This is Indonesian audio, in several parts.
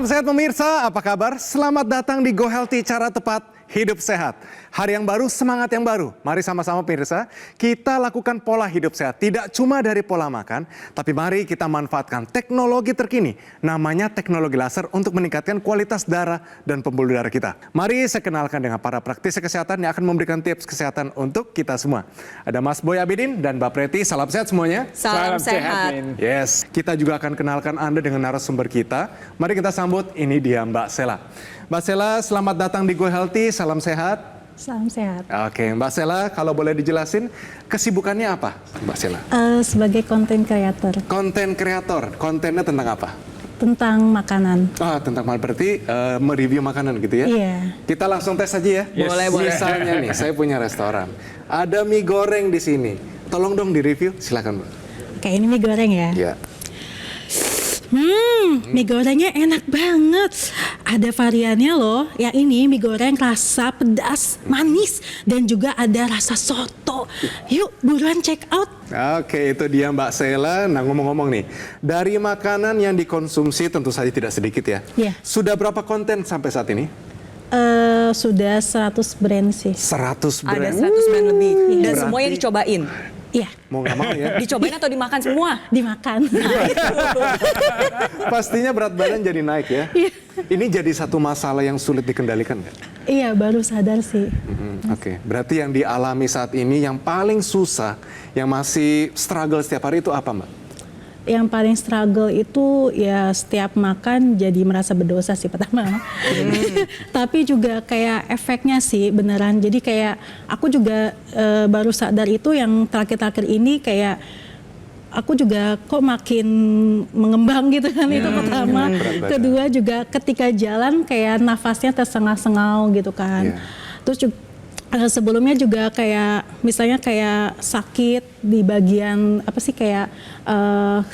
Salam sehat pemirsa, apa kabar? Selamat datang di Go Healthy, cara tepat hidup sehat. Hari yang baru, semangat yang baru. Mari sama-sama pemirsa, kita lakukan pola hidup sehat. Tidak cuma dari pola makan, tapi mari kita manfaatkan teknologi terkini. Namanya teknologi laser untuk meningkatkan kualitas darah dan pembuluh darah kita. Mari saya kenalkan dengan para praktisi kesehatan yang akan memberikan tips kesehatan untuk kita semua. Ada Mas Boy Abidin dan Mbak Preti, salam sehat semuanya. Salam sehat. Yes, kita juga akan kenalkan Anda dengan narasumber kita. Mari kita sambut, ini dia Mbak Sela. Mbak Sela, selamat datang di Go Healthy, salam sehat. Salam sehat. Oke, Mbak Sela, kalau boleh dijelasin kesibukannya apa, Mbak Sela? Sebagai konten kreator. Konten kreator, kontennya tentang apa? Tentang makanan. Tentang makanan, berarti mereview makanan gitu ya? Iya. Kita langsung tes aja ya? Yes. Boleh. Misalnya nih, saya punya restoran, ada mie goreng di sini. Tolong dong direview, silakan Mbak. Oke, ini mie goreng ya. Ya. Mie gorengnya enak banget. Ada variannya loh. Yang ini mie goreng rasa pedas, manis, dan juga ada rasa soto. Yuk, buruan check out. Oke, itu dia Mbak Sela. Nah, ngomong-ngomong nih, dari makanan yang dikonsumsi tentu saja tidak sedikit ya. Iya. Sudah berapa konten sampai saat ini? Sudah 100 brand sih. 100 brand. Ada 100 brand lebih. Dan Berarti- semuanya dicobain. Iya, Mau nggak mau ya. Dicobain atau dimakan semua? dimakan. Pastinya berat badan jadi naik ya. Ini jadi satu masalah yang sulit dikendalikan nggak? Iya, baru sadar sih. Oke, berarti yang dialami saat ini yang paling susah, yang masih struggle setiap hari itu apa Mbak? Yang paling struggle itu ya setiap makan jadi merasa berdosa sih pertama. Tapi juga kayak efeknya sih beneran. Jadi kayak aku juga baru sadar itu yang terakhir-terakhir ini kayak aku juga kok makin mengembang gitu kan itu pertama. Kedua juga ketika jalan kayak nafasnya tersengal-sengal gitu kan. Terus juga sebelumnya juga kayak misalnya kayak sakit di bagian apa sih kayak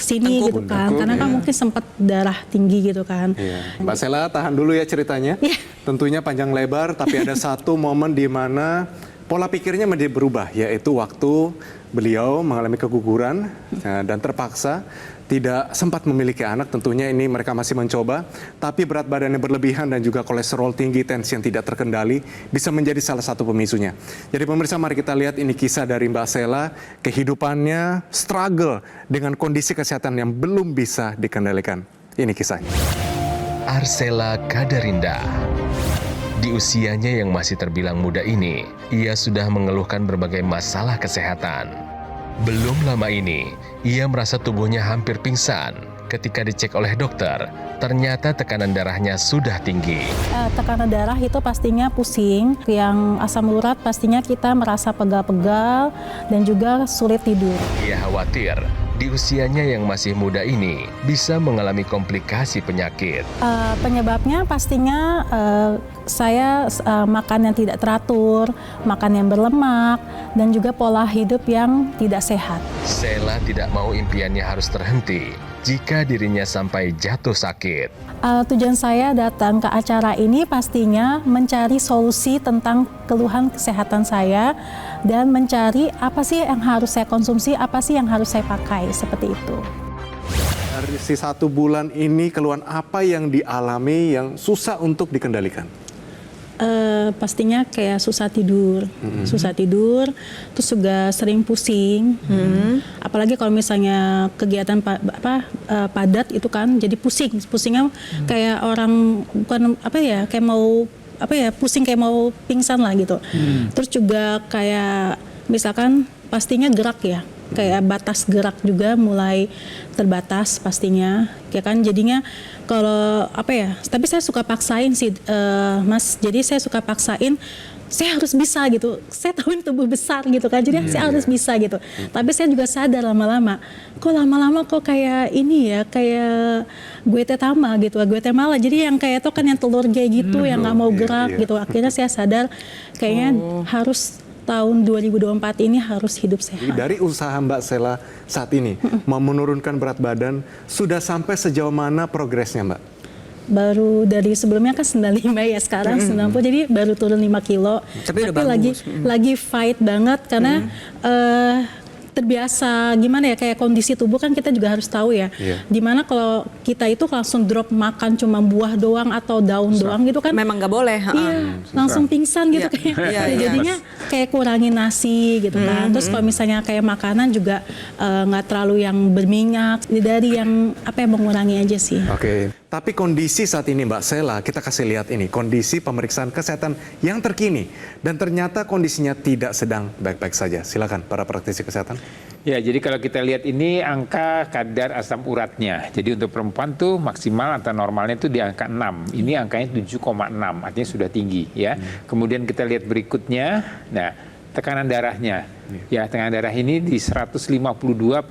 sini Tengkuk. gitu kan, Tengkuk, karena kan ya. mungkin sempat darah tinggi gitu kan. Mbak Sela, tahan dulu ya ceritanya. Iya. Tentunya panjang lebar, tapi ada satu momen di mana pola pikirnya menjadi berubah, yaitu waktu beliau mengalami keguguran dan terpaksa tidak sempat memiliki anak. Tentunya ini mereka masih mencoba, tapi berat badannya berlebihan dan juga kolesterol tinggi, tensi yang tidak terkendali bisa menjadi salah satu pemicunya. Jadi pemirsa, mari kita lihat ini kisah dari Mbak Sela, kehidupannya struggle dengan kondisi kesehatan yang belum bisa dikendalikan. Ini kisahnya. Arsela Kadarinda. Di usianya yang masih terbilang muda ini, ia sudah mengeluhkan berbagai masalah kesehatan. Belum lama ini, ia merasa tubuhnya hampir pingsan. Ketika dicek oleh dokter, ternyata tekanan darahnya sudah tinggi. Tekanan darah itu pastinya pusing, yang asam urat pastinya kita merasa pegal-pegal dan juga sulit tidur. Ia khawatir, di usianya yang masih muda ini, bisa mengalami komplikasi penyakit. Penyebabnya pastinya saya makan yang tidak teratur, makan yang berlemak, dan juga pola hidup yang tidak sehat. Sela tidak mau impiannya harus terhenti jika dirinya sampai jatuh sakit. Tujuan saya datang ke acara ini pastinya mencari solusi tentang keluhan kesehatan saya dan mencari apa sih yang harus saya konsumsi, apa sih yang harus saya pakai, seperti itu. Dari si 1 bulan ini keluhan apa yang dialami yang susah untuk dikendalikan? Pastinya kayak susah tidur, terus juga sering pusing. Apalagi kalau misalnya kegiatan padat itu kan jadi pusingnya kayak orang bukan kayak mau pusing kayak mau pingsan lah gitu. Terus juga kayak misalkan pastinya gerak ya. Kayak batas gerak juga mulai terbatas pastinya, ya kan jadinya kalau tapi saya suka paksain sih Mas, jadi saya suka paksain saya harus bisa gitu, saya tahu ini tubuh besar gitu kan, jadi saya harus bisa gitu, tapi saya juga sadar lama-lama kok kayak ini ya, kayak gue tetama gitu, gue temala, jadi yang kayak itu kan yang telur kayak gitu, yang nggak mau gerak gitu, akhirnya saya sadar kayaknya harus tahun 2024 ini harus hidup sehat. Dari usaha Mbak Sela saat ini, mau menurunkan berat badan, sudah sampai sejauh mana progresnya Mbak? Baru dari sebelumnya kan 95 ya, sekarang 90, jadi baru turun 5 kilo. Tapi udah bagus. lagi fight banget karena terbiasa gimana ya, kayak kondisi tubuh kan kita juga harus tahu ya. Iya. Dimana kalau kita itu langsung drop makan cuma buah doang atau daun doang gitu kan. Memang nggak boleh. Iya, langsung pingsan gitu Iya. kayak. Iya, iya. Jadinya kayak kurangin nasi gitu kan. Terus kalau misalnya kayak makanan juga nggak terlalu yang berminyak, dari yang apa yang mengurangi aja sih. Oke. Tapi kondisi saat ini Mbak Sela, kita kasih lihat ini kondisi pemeriksaan kesehatan yang terkini dan ternyata kondisinya tidak sedang baik-baik saja. Silakan para praktisi kesehatan. Ya, jadi kalau kita lihat ini angka kadar asam uratnya. Jadi untuk perempuan tuh maksimal atau normalnya itu di angka 6. Ini angkanya 7,6, artinya sudah tinggi ya. Kemudian kita lihat berikutnya, nah tekanan darahnya. Ya, tekanan darah ini di 152/101.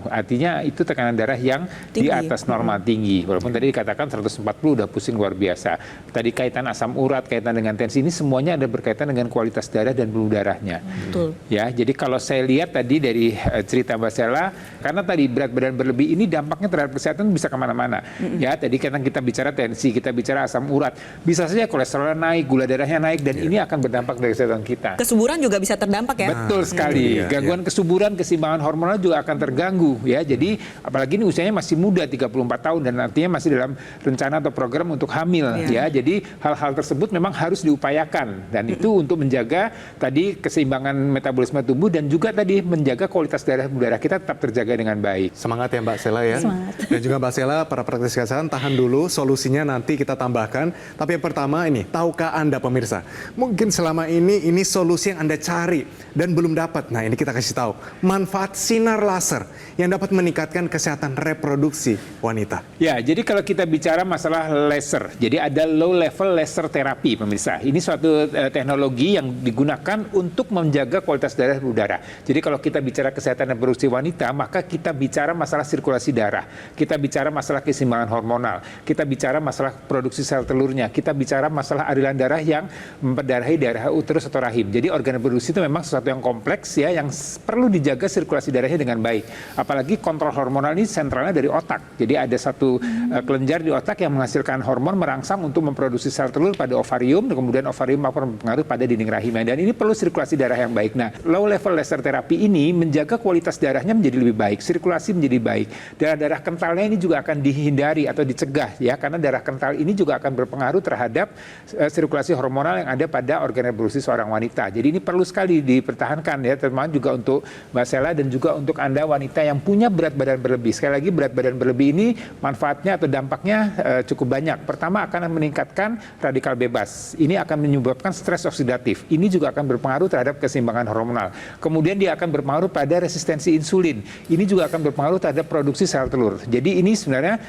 Artinya itu tekanan darah yang Tinggi. di atas normal tinggi. Walaupun tadi dikatakan 140 udah pusing luar biasa. Tadi kaitan asam urat, kaitan dengan tensi, ini semuanya ada berkaitan dengan kualitas darah dan pembuluh darahnya. Betul. Ya, jadi kalau saya lihat tadi dari cerita Mbak Sela, karena tadi berat badan berlebih ini dampaknya terhadap kesehatan bisa kemana-mana. Ya, tadi karena kita bicara tensi, kita bicara asam urat, bisa saja kolesterol naik, gula darahnya naik, dan ini akan berdampak dari kesehatan kita. Kesuburan juga bisa terdampak ya. Betul sekali. Iya, Gangguan kesuburan, keseimbangan hormonal juga akan terganggu ya. Jadi apalagi ini usianya masih muda 34 tahun dan artinya masih dalam rencana atau program untuk hamil ya. Jadi hal-hal tersebut memang harus diupayakan dan itu untuk menjaga tadi keseimbangan metabolisme tubuh dan juga tadi menjaga kualitas darah kita tetap terjaga dengan baik. Semangat ya Mbak Sela ya. Semangat. Dan juga Mbak Sela, para praktisi kesehatan tahan dulu, solusinya nanti kita tambahkan. Tapi yang pertama ini, tahukah Anda pemirsa, mungkin selama ini solusi yang Anda cari dan belum dapat. Nah, ini kita kasih tahu. Manfaat sinar laser yang dapat meningkatkan kesehatan reproduksi wanita. Ya, jadi kalau kita bicara masalah laser, jadi ada low level laser terapi pemirsa. Ini suatu teknologi yang digunakan untuk menjaga kualitas darah udara. Jadi kalau kita bicara kesehatan reproduksi wanita, maka kita bicara masalah sirkulasi darah, kita bicara masalah keseimbangan hormonal, kita bicara masalah produksi sel telurnya, kita bicara masalah aliran darah yang memperdarahi daerah uterus atau rahim. Jadi organ reproduksi itu memang sesuatu yang kompleks ya, yang perlu dijaga sirkulasi darahnya dengan baik. Apalagi kontrol hormonal ini sentralnya dari otak. Jadi ada satu kelenjar di otak yang menghasilkan hormon merangsang untuk memproduksi sel telur pada ovarium, dan kemudian ovarium akan berpengaruh pada dinding rahimnya. Dan ini perlu sirkulasi darah yang baik. Nah, low level laser terapi ini menjaga kualitas darahnya menjadi lebih baik, sirkulasi menjadi baik. Darah-darah kentalnya ini juga akan dihindari atau dicegah ya, karena darah kental ini juga akan berpengaruh terhadap sirkulasi hormonal yang ada pada organ reproduksi seorang wanita. Jadi ini perlu sekali dipertahankan ya, terutama juga untuk Mbak Sela dan juga untuk Anda wanita yang punya berat badan berlebih. Sekali lagi, berat badan berlebih ini manfaatnya atau dampaknya cukup banyak. Pertama, akan meningkatkan radikal bebas. Ini akan menyebabkan stres oksidatif. Ini juga akan berpengaruh terhadap keseimbangan hormonal. Kemudian dia akan berpengaruh pada resistensi insulin. Ini juga akan berpengaruh terhadap produksi sel telur. Jadi ini sebenarnya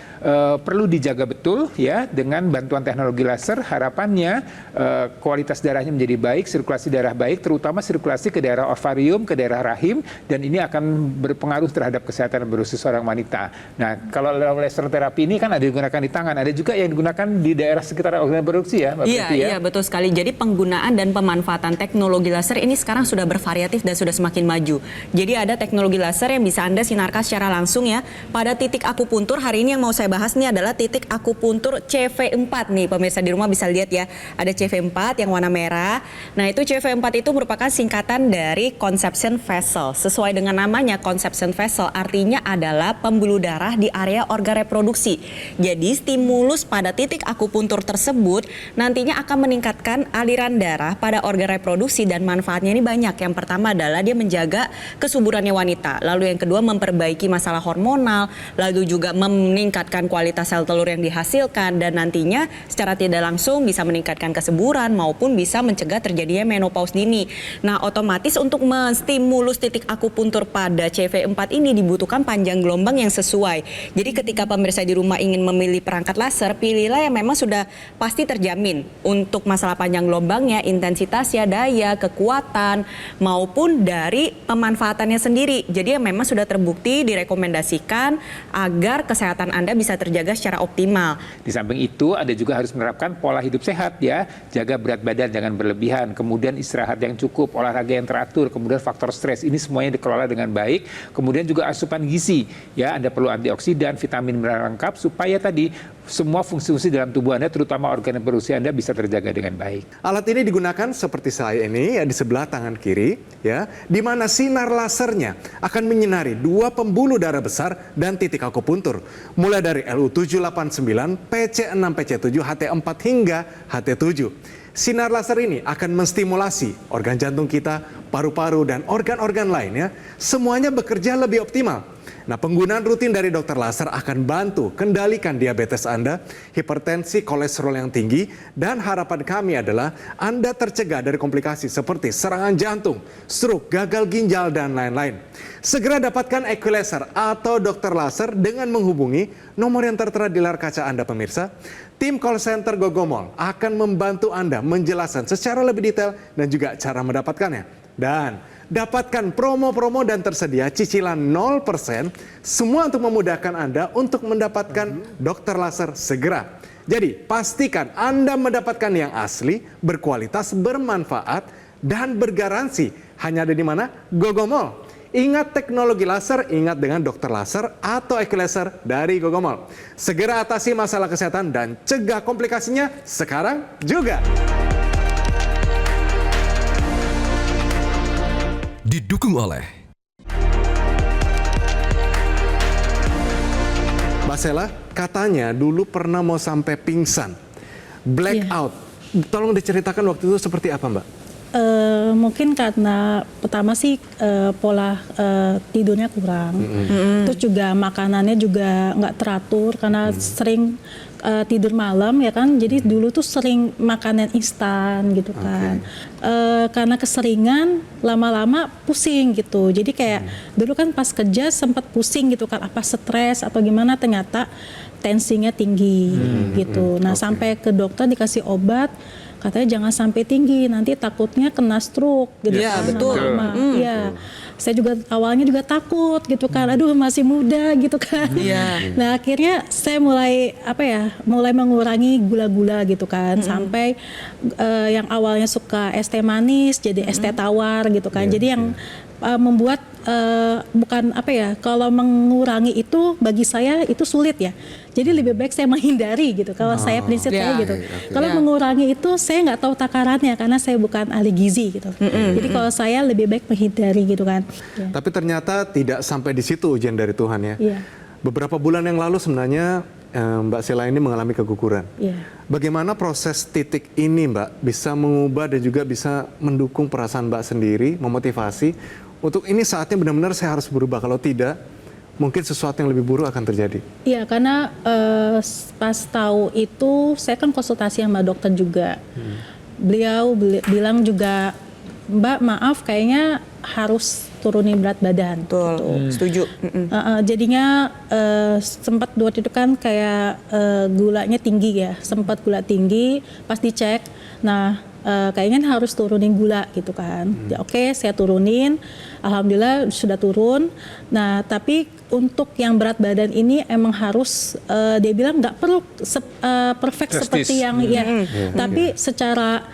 perlu dijaga betul ya, dengan bantuan teknologi laser. Harapannya kualitas darahnya menjadi baik, sirkulasi darah baik, terutama sirkulasi ke daerah ovarium, ke daerah rahim, dan ini akan berpengaruh terhadap kesehatan reproduksi seorang wanita. Nah, kalau laser terapi ini kan ada digunakan di tangan, ada juga yang digunakan di daerah sekitar organ reproduksi ya, Mbak Iya, Priti, ya? iya betul sekali. Jadi penggunaan dan pemanfaatan teknologi laser ini sekarang sudah bervariatif dan sudah semakin maju. Jadi ada teknologi laser yang bisa Anda sinarkan secara langsung ya. Pada titik akupuntur, hari ini yang mau saya bahas nih adalah titik akupuntur CV4 nih. Pemirsa di rumah bisa lihat ya, ada CV4 yang warna merah. Nah, itu CV4 itu merupakan singkatan dari conception vessel. Sesuai dengan namanya, conception vessel artinya adalah pembuluh darah di area organ reproduksi. Jadi stimulus pada titik akupuntur tersebut nantinya akan meningkatkan aliran darah pada organ reproduksi dan manfaatnya ini banyak. Yang pertama adalah dia menjaga kesuburannya wanita. Lalu yang kedua memperbaiki masalah hormonal, lalu juga meningkatkan kualitas sel telur yang dihasilkan dan nantinya secara tidak langsung bisa meningkatkan kesuburan maupun bisa mencegah terjadinya menopause dini. Nah, otomatis untuk menstimulus titik akupuntur pada CV4 ini dibutuhkan panjang gelombang yang sesuai. Jadi ketika pemirsa di rumah ingin memilih perangkat laser, pilihlah yang memang sudah pasti terjamin untuk masalah panjang gelombangnya, intensitasnya, daya, kekuatan, maupun dari pemanfaatannya sendiri. Jadi yang memang sudah terbukti direkomendasikan agar kesehatan Anda bisa terjaga secara optimal. Di samping itu, Anda juga harus menerapkan pola hidup sehat ya, jaga berat badan jangan berlebihan, kemudian istirahat yang cukup, olahraga yang teratur, kemudian faktor stres, ini semuanya dikelola dengan baik. Kemudian juga asupan gizi, ya, Anda perlu antioksidan, vitamin mineral lengkap supaya tadi semua fungsi-fungsi dalam tubuh Anda, terutama organ reproduksi Anda bisa terjaga dengan baik. Alat ini digunakan seperti saya ini ya di sebelah tangan kiri ya, di mana sinar lasernya akan menyinari dua pembuluh darah besar dan titik akupuntur mulai dari LU789, PC6, PC7, HT4 hingga HT7. Sinar laser ini akan menstimulasi organ jantung kita, paru-paru dan organ-organ lainnya semuanya bekerja lebih optimal. Nah, penggunaan rutin dari dokter laser akan bantu kendalikan diabetes Anda, hipertensi, kolesterol yang tinggi, dan harapan kami adalah Anda tercegah dari komplikasi seperti serangan jantung, stroke, gagal ginjal, dan lain-lain. Segera dapatkan Equilaser atau dokter laser dengan menghubungi nomor yang tertera di layar kaca Anda pemirsa. Tim call center Gogomol akan membantu Anda menjelaskan secara lebih detail dan juga cara mendapatkannya. Dan dapatkan promo-promo dan tersedia cicilan 0% semua untuk memudahkan Anda untuk mendapatkan dokter laser segera. Jadi pastikan Anda mendapatkan yang asli, berkualitas, bermanfaat, dan bergaransi. Hanya ada di mana? Gogomol. Ingat teknologi laser, ingat dengan dokter laser atau Equilaser dari Gogomol. Segera atasi masalah kesehatan dan cegah komplikasinya sekarang juga. Didukung oleh Mbak Sela, katanya dulu pernah mau sampai pingsan, blackout. Tolong diceritakan waktu itu seperti apa, Mbak? Mungkin karena pertama sih pola tidurnya kurang, terus juga makanannya juga nggak teratur karena sering tidur malam ya kan, jadi dulu tuh sering makanan instan gitu kan. Karena keseringan lama-lama pusing gitu, jadi kayak dulu kan pas kerja sempat pusing gitu kan, apa stres atau gimana, ternyata tensinya tinggi gitu. Nah sampai ke dokter dikasih obat, katanya jangan sampai tinggi, nanti takutnya kena stroke gitu. Iya, kan, betul. lama-lama. Iya. Saya juga awalnya juga takut gitu kan, aduh masih muda gitu kan. Iya. Nah akhirnya saya mulai mulai mengurangi gula-gula gitu kan, sampai yang awalnya suka es teh manis jadi es teh tawar gitu kan. Jadi yang membuat bukan kalau mengurangi itu bagi saya itu sulit ya. Jadi lebih baik saya menghindari gitu. Kalau saya prinsip saya gitu. Kalau mengurangi itu saya nggak tahu takarannya karena saya bukan ahli gizi gitu. Jadi kalau saya lebih baik menghindari gitu kan. Ya. Tapi ternyata tidak sampai di situ ujian dari Tuhan ya. Iya. Beberapa bulan yang lalu sebenarnya Mbak Sela ini mengalami keguguran. Iya. Bagaimana proses titik ini Mbak bisa mengubah dan juga bisa mendukung perasaan Mbak sendiri, memotivasi untuk ini saatnya benar-benar saya harus berubah, kalau tidak mungkin sesuatu yang lebih buruk akan terjadi. Iya, karena pas tahu itu saya kan konsultasi sama dokter juga. Beliau bilang juga, Mbak maaf kayaknya harus turunin berat badan. Betul, gitu. setuju. Jadinya sempat waktu itu kan kayak gulanya tinggi ya, sempat gula tinggi, pas dicek, nah kayaknya harus turunin gula gitu kan. Ya, oke, saya turunin, alhamdulillah sudah turun. Nah tapi untuk yang berat badan ini emang harus dia bilang nggak perlu perfect seperti yang tapi secara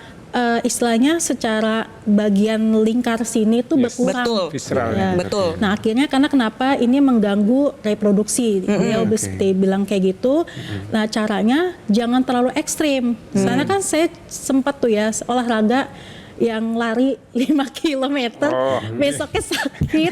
istilahnya secara bagian lingkar sini itu berkurang. Betul. Ya. Betul. Nah akhirnya karena kenapa ini mengganggu reproduksi, dia seperti bilang kayak gitu. Nah caranya jangan terlalu ekstrim. Karena kan saya sempat tuh ya olahraga yang lari 5 kilometer, besoknya sakit.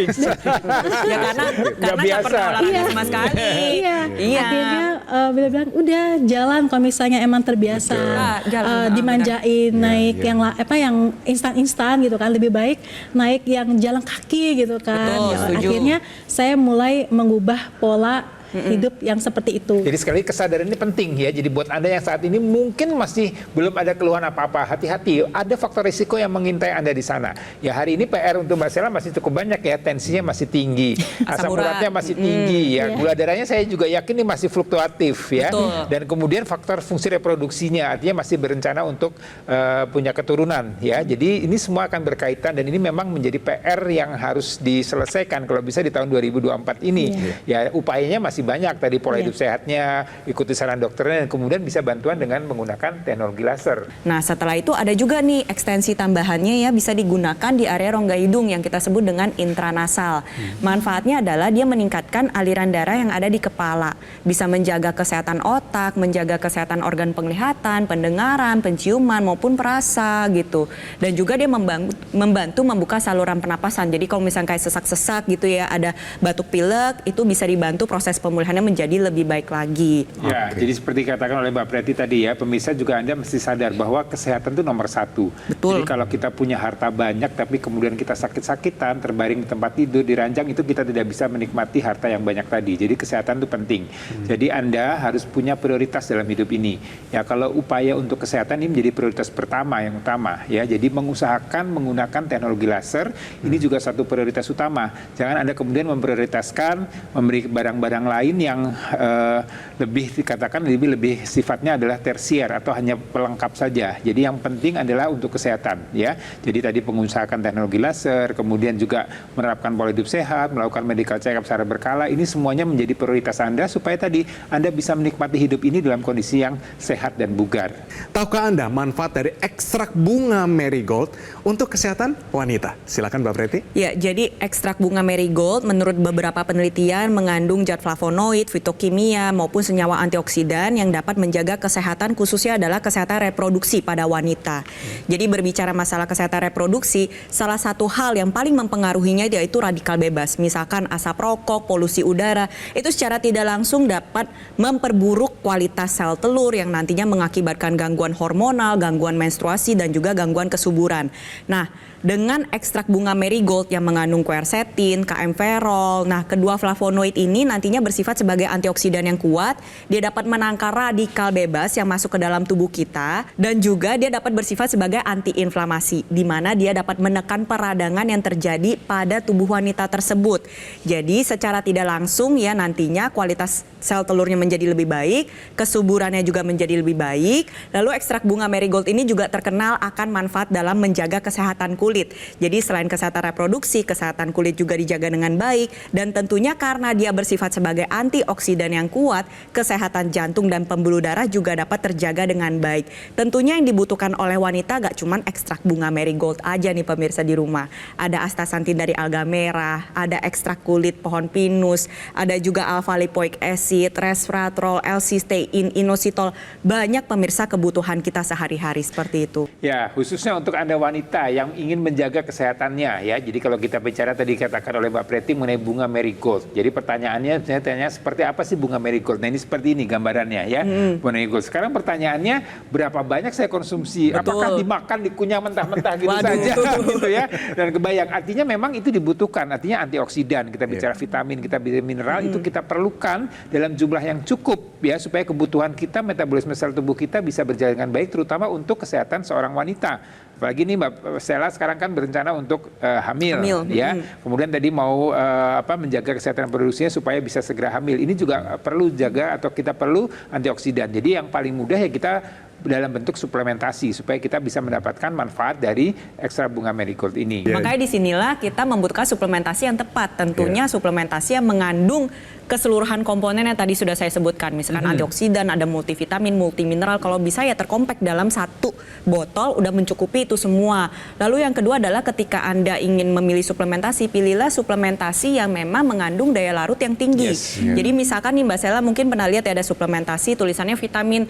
Ya karena nggak pernah olahraga sama sekali. Iya. Iya. Akhirnya beliau bilang udah jalan kalau misalnya emang terbiasa Jalan. dimanjain naik yang instan-instan gitu kan, lebih baik naik yang jalan kaki gitu kan. Betul, Ya, setuju. akhirnya saya mulai mengubah pola hidup yang seperti itu. Jadi sekali kesadaran ini penting ya. Jadi buat Anda yang saat ini mungkin masih belum ada keluhan apa-apa, hati-hati. Ada faktor risiko yang mengintai Anda di sana. Ya hari ini PR untuk Mbak Sela masih cukup banyak ya. Tensinya masih tinggi, asam uratnya masih tinggi ya. Gula darahnya saya juga yakin ini masih fluktuatif ya. Betul. Dan kemudian faktor fungsi reproduksinya artinya masih berencana untuk punya keturunan ya. Jadi ini semua akan berkaitan dan ini memang menjadi PR yang harus diselesaikan kalau bisa di tahun 2024 ini. Ya upayanya masih masih banyak tadi pola hidup sehatnya, ikuti saran dokternya, dan kemudian bisa bantuan dengan menggunakan teknologi laser. Nah, setelah itu ada juga nih ekstensi tambahannya ya, bisa digunakan di area rongga hidung yang kita sebut dengan intranasal. Manfaatnya adalah dia meningkatkan aliran darah yang ada di kepala, bisa menjaga kesehatan otak, menjaga kesehatan organ penglihatan, pendengaran, penciuman maupun perasa gitu. Dan juga dia membantu membuka saluran pernapasan. Jadi kalau misalnya kayak sesak-sesak gitu ya, ada batuk pilek, itu bisa dibantu proses pemulihannya menjadi lebih baik lagi. Ya, jadi seperti katakan oleh Mbak Preti tadi ya, pemirsa juga Anda mesti sadar bahwa kesehatan itu nomor satu. Betul. Jadi kalau kita punya harta banyak tapi kemudian kita sakit-sakitan, terbaring di tempat tidur, di ranjang, itu kita tidak bisa menikmati harta yang banyak tadi. Jadi kesehatan itu penting. Jadi Anda harus punya prioritas dalam hidup ini. Ya, kalau upaya untuk kesehatan ini menjadi prioritas pertama yang utama ya. Jadi mengusahakan menggunakan teknologi laser ini juga satu prioritas utama. Jangan Anda kemudian memprioritaskan memberi barang-barang lain yang lebih dikatakan lebih sifatnya adalah tersier atau hanya pelengkap saja. Jadi yang penting adalah untuk kesehatan ya. Jadi tadi pengusahakan teknologi laser, kemudian juga menerapkan pola hidup sehat, melakukan medical check-up secara berkala. Ini semuanya menjadi prioritas Anda supaya tadi Anda bisa menikmati hidup ini dalam kondisi yang sehat dan bugar. Tahukah Anda manfaat dari ekstrak bunga marigold untuk kesehatan wanita? Silakan Mbak Preti. Ya, jadi ekstrak bunga marigold menurut beberapa penelitian mengandung zat flavonoid, fitokimia maupun senyawa antioksidan yang dapat menjaga kesehatan, khususnya adalah kesehatan reproduksi pada wanita. Jadi berbicara masalah kesehatan reproduksi, salah satu hal yang paling mempengaruhinya yaitu radikal bebas. Misalkan asap rokok, polusi udara, itu secara tidak langsung dapat memperburuk kualitas sel telur yang nantinya mengakibatkan gangguan hormonal, gangguan menstruasi, dan juga gangguan kesuburan. Nah, dengan ekstrak bunga marigold yang mengandung quercetin, kaempferol, nah kedua flavonoid ini nantinya bersifat sebagai antioksidan yang kuat, dia dapat menangkal radikal bebas yang masuk ke dalam tubuh kita, dan juga dia dapat bersifat sebagai antiinflamasi, di mana dia dapat menekan peradangan yang terjadi pada tubuh wanita tersebut. Jadi secara tidak langsung ya nantinya kualitas sel telurnya menjadi lebih baik, kesuburannya juga menjadi lebih baik. Lalu ekstrak bunga marigold ini juga terkenal akan manfaat dalam menjaga kesehatan kulit. Jadi selain kesehatan reproduksi, kesehatan kulit juga dijaga dengan baik, dan tentunya karena dia bersifat sebagai antioksidan yang kuat, kesehatan jantung dan pembuluh darah juga dapat terjaga dengan baik. Tentunya yang dibutuhkan oleh wanita gak cuman ekstrak bunga marigold aja nih pemirsa di rumah. Ada astaxanthin dari alga merah, ada ekstrak kulit pohon pinus, ada juga alpha lipoic acid, resveratrol, L-cysteine, inositol. Banyak pemirsa kebutuhan kita sehari-hari seperti itu. Ya, khususnya untuk Anda wanita yang ingin menjaga kesehatannya ya. Jadi kalau kita bicara tadi katakan oleh Mbak Preti mengenai bunga marigold. Jadi pertanyaannya saya tanya seperti apa sih bunga marigold? Nah, ini seperti ini gambarannya ya. Bunga marigold. Sekarang pertanyaannya berapa banyak saya konsumsi? Betul. Apakah dimakan, dikunyah mentah-mentah gitu Waduh. saja gitu ya. Dan kebayang artinya memang itu dibutuhkan. Artinya antioksidan, kita bicara vitamin, kita bicara mineral itu kita perlukan dalam jumlah yang cukup ya supaya kebutuhan kita, metabolisme sel tubuh kita bisa berjalan dengan baik, terutama untuk kesehatan seorang wanita. Apalagi nih Mbak Stella sekarang kan berencana untuk hamil ya. Kemudian tadi mau menjaga kesehatan reproduksinya supaya bisa segera hamil. Ini juga perlu jaga atau kita perlu antioksidan. Jadi yang paling mudah ya kita dalam bentuk suplementasi supaya kita bisa mendapatkan manfaat dari ekstrak bunga marigold ini. Makanya disinilah kita membutuhkan suplementasi yang tepat. Tentunya suplementasi yang mengandung keseluruhan komponen yang tadi sudah saya sebutkan. Misalkan antioksidan, ada multivitamin, multimineral. Kalau bisa ya terkompak dalam satu botol udah mencukupi itu semua. Lalu yang kedua adalah ketika Anda ingin memilih suplementasi, pilihlah suplementasi yang memang mengandung daya larut yang tinggi. Jadi misalkan nih Mbak Stella mungkin pernah lihat ya ada suplementasi tulisannya vitamin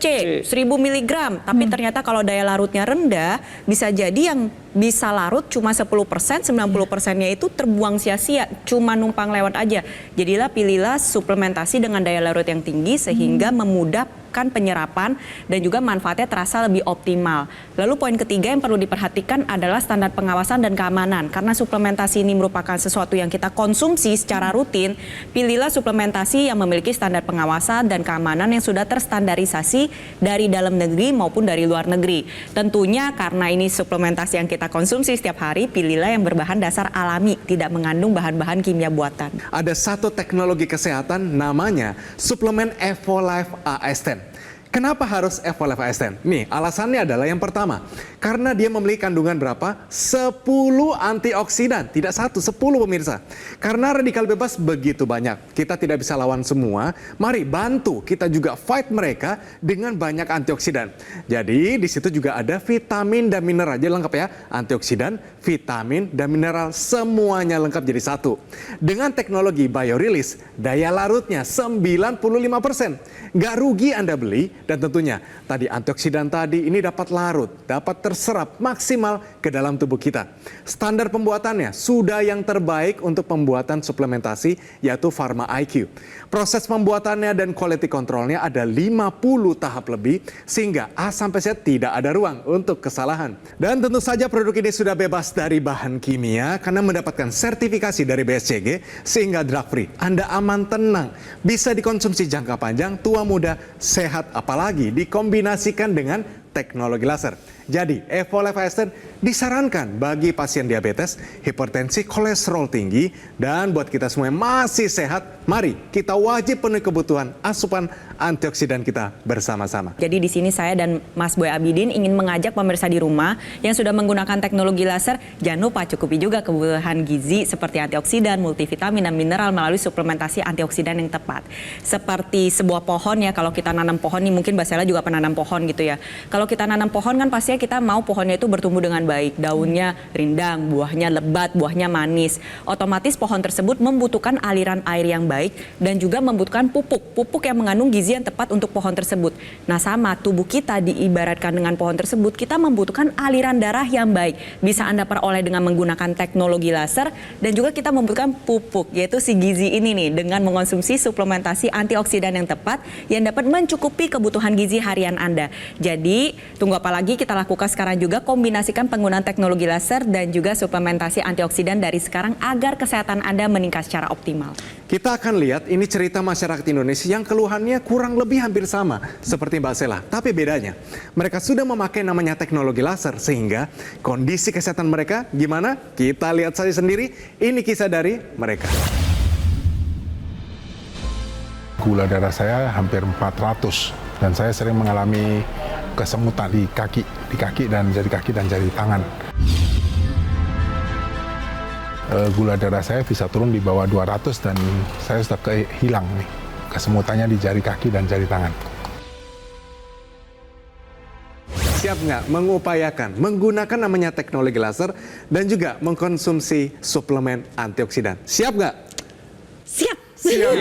C 1000 mg, tapi ternyata kalau daya larutnya rendah, bisa jadi yang bisa larut cuma 10%, 90%-nya itu terbuang sia-sia, cuma numpang lewat aja. Jadilah pilihlah suplementasi dengan daya larut yang tinggi sehingga memudahkan penyerapan dan juga manfaatnya terasa lebih optimal. Lalu poin ketiga yang perlu diperhatikan adalah standar pengawasan dan keamanan. Karena suplementasi ini merupakan sesuatu yang kita konsumsi secara rutin, pilihlah suplementasi yang memiliki standar pengawasan dan keamanan yang sudah terstandarisasi dari dalam negeri maupun dari luar negeri. Tentunya karena ini suplementasi yang kita konsumsi setiap hari, pilihlah yang berbahan dasar alami, tidak mengandung bahan-bahan kimia buatan. Ada satu teknologi kesehatan namanya suplemen Evolife AS10. Kenapa harus Evolve ASN? Nih, alasannya adalah yang pertama, karena dia memiliki kandungan berapa? 10 antioksidan, tidak 1, 10 pemirsa. Karena radikal bebas begitu banyak, kita tidak bisa lawan semua. Mari bantu kita juga fight mereka dengan banyak antioksidan. Jadi di situ juga ada vitamin dan mineral. Jadi lengkap ya, antioksidan, vitamin dan mineral semuanya lengkap jadi satu. Dengan teknologi biorelease, daya larutnya 95%. Nggak rugi Anda beli. Dan tentunya tadi antioksidan tadi ini dapat larut, dapat terserap maksimal ke dalam tubuh kita. Standar pembuatannya sudah yang terbaik untuk pembuatan suplementasi yaitu Pharma IQ. Proses pembuatannya dan quality controlnya ada 50 tahap lebih sehingga A sampai Z tidak ada ruang untuk kesalahan. Dan tentu saja produk ini sudah bebas dari bahan kimia karena mendapatkan sertifikasi dari BSCG sehingga drug free. Anda aman tenang, bisa dikonsumsi jangka panjang, tua muda, sehat apalagi dikombinasikan dengan teknologi laser. Jadi, Evolve ASN disarankan bagi pasien diabetes, hipertensi, kolesterol tinggi, dan buat kita semua yang masih sehat, mari kita wajib penuhi kebutuhan asupan antioksidan kita bersama-sama. Jadi di sini saya dan Mas Boy Abidin ingin mengajak pemirsa di rumah yang sudah menggunakan teknologi laser, jangan lupa cukupi juga kebutuhan gizi seperti antioksidan, multivitamin, dan mineral melalui suplementasi antioksidan yang tepat. Seperti sebuah pohon ya, kalau kita nanam pohon nih, mungkin Mbak Sela juga penanam pohon gitu ya. Kalau kita nanam pohon kan pastinya kita mau pohonnya itu bertumbuh dengan baik, daunnya rindang, buahnya lebat, buahnya manis. Otomatis pohon tersebut membutuhkan aliran air yang baik dan juga membutuhkan pupuk yang mengandung gizi yang tepat untuk pohon tersebut. Nah sama, tubuh kita diibaratkan dengan pohon tersebut, kita membutuhkan aliran darah yang baik. Bisa Anda peroleh dengan menggunakan teknologi laser dan juga kita membutuhkan pupuk, yaitu si gizi ini nih, dengan mengonsumsi suplementasi antioksidan yang tepat yang dapat mencukupi kebutuhan gizi harian Anda. Jadi tunggu apa lagi, kita lakukan sekarang juga, kombinasikan penggunaan teknologi laser dan juga suplementasi antioksidan dari sekarang agar kesehatan Anda meningkat secara optimal. Kita akan lihat ini cerita masyarakat Indonesia yang keluhannya kurang lebih hampir sama seperti Mbak Sela. Tapi bedanya, mereka sudah memakai namanya teknologi laser sehingga kondisi kesehatan mereka gimana? Kita lihat saja sendiri, ini kisah dari mereka. Gula darah saya hampir 400 dan saya sering mengalami kesemutan di kaki dan jari tangan. Gula darah saya bisa turun di bawah 200 dan saya sudah hilang nih kesemutannya di jari kaki dan jari tangan. Siap nggak mengupayakan menggunakan namanya teknologi laser dan juga mengkonsumsi suplemen antioksidan? Siap nggak? Siap! Siap. Iya.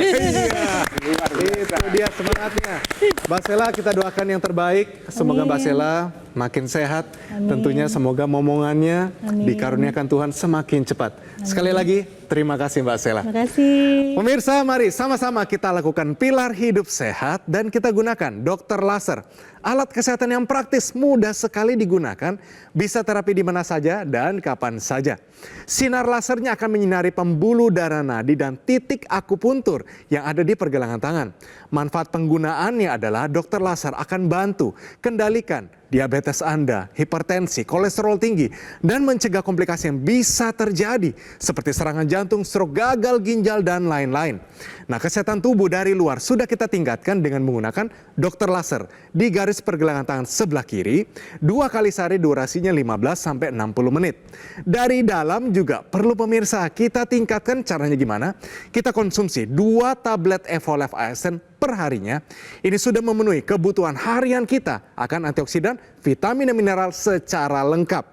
Itu dia semangatnya. Mbak Sela, kita doakan yang terbaik. Semoga Mbak Sela makin sehat. Amin. Tentunya semoga momongannya Amin. dikaruniakan Tuhan semakin cepat. Sekali lagi, terima kasih Mbak Sela. Terima kasih. Pemirsa, mari sama-sama kita lakukan pilar hidup sehat dan kita gunakan dokter laser. Alat kesehatan yang praktis, mudah sekali digunakan, bisa terapi di mana saja dan kapan saja. Sinar lasernya akan menyinari pembuluh darah nadi dan titik akupuntur yang ada di pergelangan tangan. Manfaat penggunaannya adalah dokter laser akan bantu kendalikan diabetes Anda, hipertensi, kolesterol tinggi, dan mencegah komplikasi yang bisa terjadi seperti serangan jantung, stroke, gagal ginjal, dan lain-lain. Nah, kesehatan tubuh dari luar sudah kita tingkatkan dengan menggunakan dokter laser di garis pergelangan tangan sebelah kiri, 2 kali sehari durasinya 15-60 menit. Dari dalam juga perlu pemirsa, kita tingkatkan caranya gimana? Kita konsumsi 2 tablet Evolve ASN per harinya. Ini sudah memenuhi kebutuhan harian kita akan antioksidan, vitamin dan mineral secara lengkap.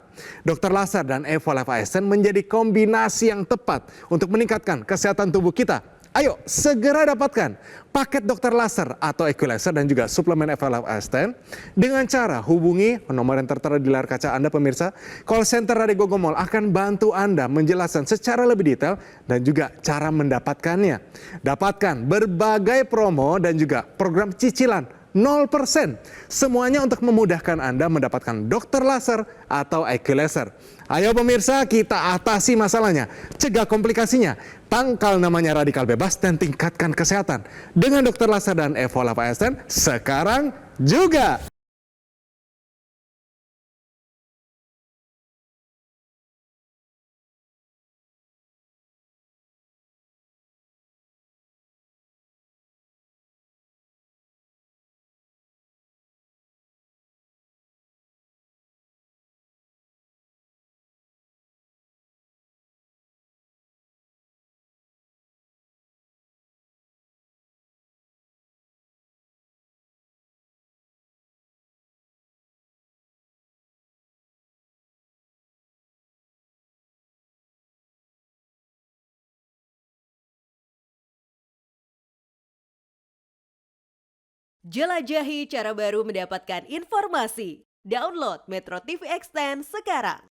Dokter laser dan Evolve ASN menjadi kombinasi yang tepat untuk meningkatkan kesehatan tubuh kita. Ayo segera dapatkan paket dokter laser atau equalizer dan juga suplemen Evolve ASN dengan cara hubungi nomor yang tertera di layar kaca Anda pemirsa. Call center dari Gogomol akan bantu Anda menjelaskan secara lebih detail dan juga cara mendapatkannya. Dapatkan berbagai promo dan juga program cicilan 0%. Semuanya untuk memudahkan Anda mendapatkan dokter laser atau equalizer. Ayo pemirsa, kita atasi masalahnya, cegah komplikasinya, tangkal namanya radikal bebas dan tingkatkan kesehatan dengan dokter laser dan Evolve ASN sekarang juga. Jelajahi cara baru mendapatkan informasi. Download Metro TV Extend sekarang.